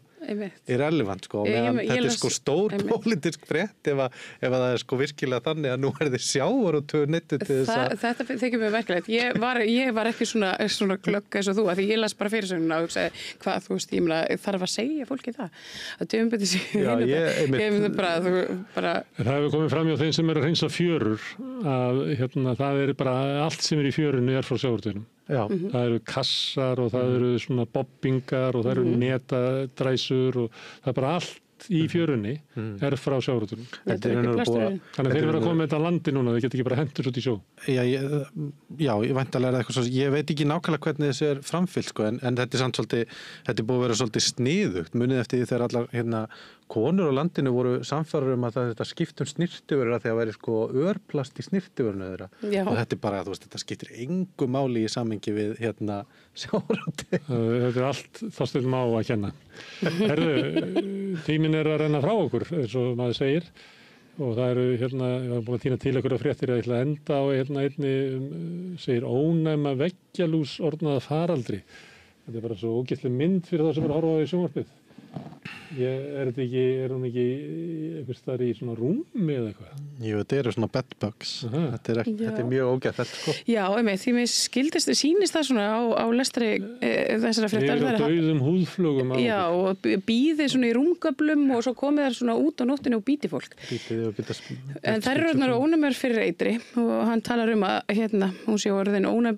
irrelevant sko þetta er sko stór pólitísk frétt ef það er sko virkilega þannig að nú er þið sjávarútvegur neittur til þess að Þetta þykir mér verkilegt. Ég var ekki svona glögg eins og þú, af því ég las bara fyrirsögnina og hugsaði hvað, þú veist, ég þarf að segja fólki það að dömubindin sé bara Það hefur komið fram hjá þeim sem er að hreinsa fjörur að það er bara allt sem er í fjörunni er frá sjávarútveginum. Það eru kassar og það eru svona bobbingar og það eru netadræsur og það er bara allt í fjörunni er frá sjávarútveginum. Þetta er ekki plasturinn. Þannig þeir eru að koma með þetta landi núna, þeir geta ekki bara hendur út í sjó. Ég væntanlega eitthvað svo, ég veit ekki nákvæmlega hvernig þessu er framfylgt sko, en þetta er samt svolítið, þetta er búið að vera svolítið sniðugt, munið eftir því þegar allar konur á landinu voru samfærar að þetta skiptum snirtivörur að því að væri sko örplast í snirtivörunu þeirra og þetta er bara, þú veist, þetta skiptir engu máli í samhengi við sjávarútveg. Þetta er allt Þorsteinn Má að kenna. Herðu, tíminn er að renna frá okkur, eins og maður segir. Og það eru ég var búin að tína til einhverja fréttir að ég ætla að enda á einni segir ónæma veggjalús orðnaða faraldri. Þetta bara svo ógeðsleg mynd fyrir það sem að horfa á í sjónvarpið. Er hún ekki einhvers staðar í svona rúmi eða eitthvað? Jú, þetta eru svona bedbugs. Þetta er mjög ógeðfellt, sko. Já, því mér sýnist það svona á lestri þessara fréttar. Yfir á dauðum húðflugum. Já, og býði svona í rúmgöflum og svo komið þær svona út á nóttinu og býti fólk. En þær eru orðnar ónæmar fyrir eitri og hann talar að hún sé orðin ónæm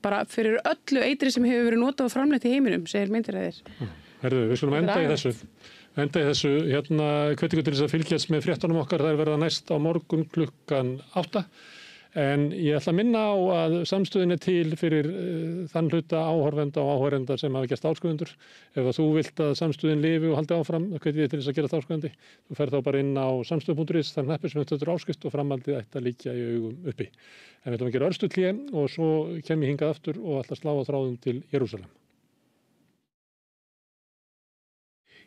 bara fyrir öllu eitri sem hefur verið notað og framleitt í heiminum, segir myndiræðir. Herðu, við skulum enda í þessu. Hvetningu til þess að fylgjast með fréttunum okkar, það verða næst á morgun klukkan 8. En ég ætla að minna á að samstöðin er til fyrir þann hluta áhorfenda og áhorfenda sem hafa gerst áskrifundur. Ef þú vilt að samstöðin lifi og haldi áfram, hvet ég til þess að gera áskrifandi. Þú ferð þá bara inn á samstöð.is, þann hneppir sem þetta áskrift og framhaldið ætti að liggja í augum uppi. En við ætlum að gera örstutt hlé og svo kem ég hingað aftur og ætla að slá á þráðum til Jerúsalem.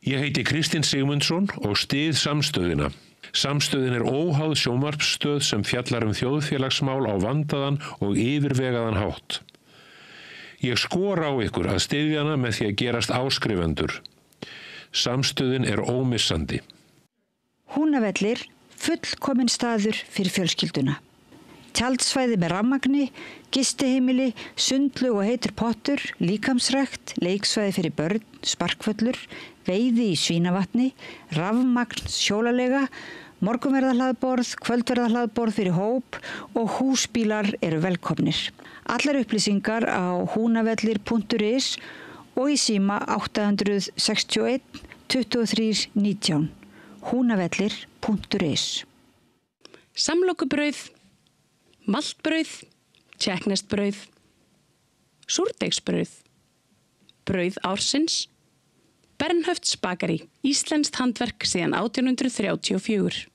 Ég heiti Kristinn Sigmundsson og styð samstöðina. Samstöðin er óháð sjónvarpsstöð sem fjallar þjóðfélagsmál á vandaðan og yfirvegaðan hátt. Ég skora á ykkur að styðja hana með því að gerast áskrifendur. Samstöðin er ómissandi. Húnavellir, fullkominn staður fyrir fjölskylduna. Tjaldsvæði með rafmagni, gistiheimili, sundlaug og heitur pottur, líkamsrækt, leiksvæði fyrir börn, sparkvöllur, veiði í Svínavatni, rafmagn, hjólaleiga, morgunverðarhlaðborð, kvöldverðarhlaðborð fyrir hóp og húsbílar eru velkomnir. Allar upplýsingar á hunavellir.is og í síma 861 23 19. hunavellir.is. Samlokubrauð, maltbrauð, tékkneskt brauð, súrdeigsbrauð, brauð ársins, Bernhöfts bakari, íslenskt handverk síðan 1834.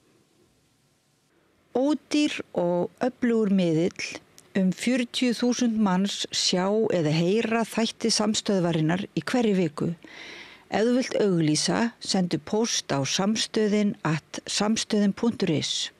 Ódýr og öflugur miðill, 40.000 manns sjá eða heyra þætti samstöðvarinnar í hverri viku. Ef þú vilt auglýsa, sendu póst á samstöðin@samstöðin.is.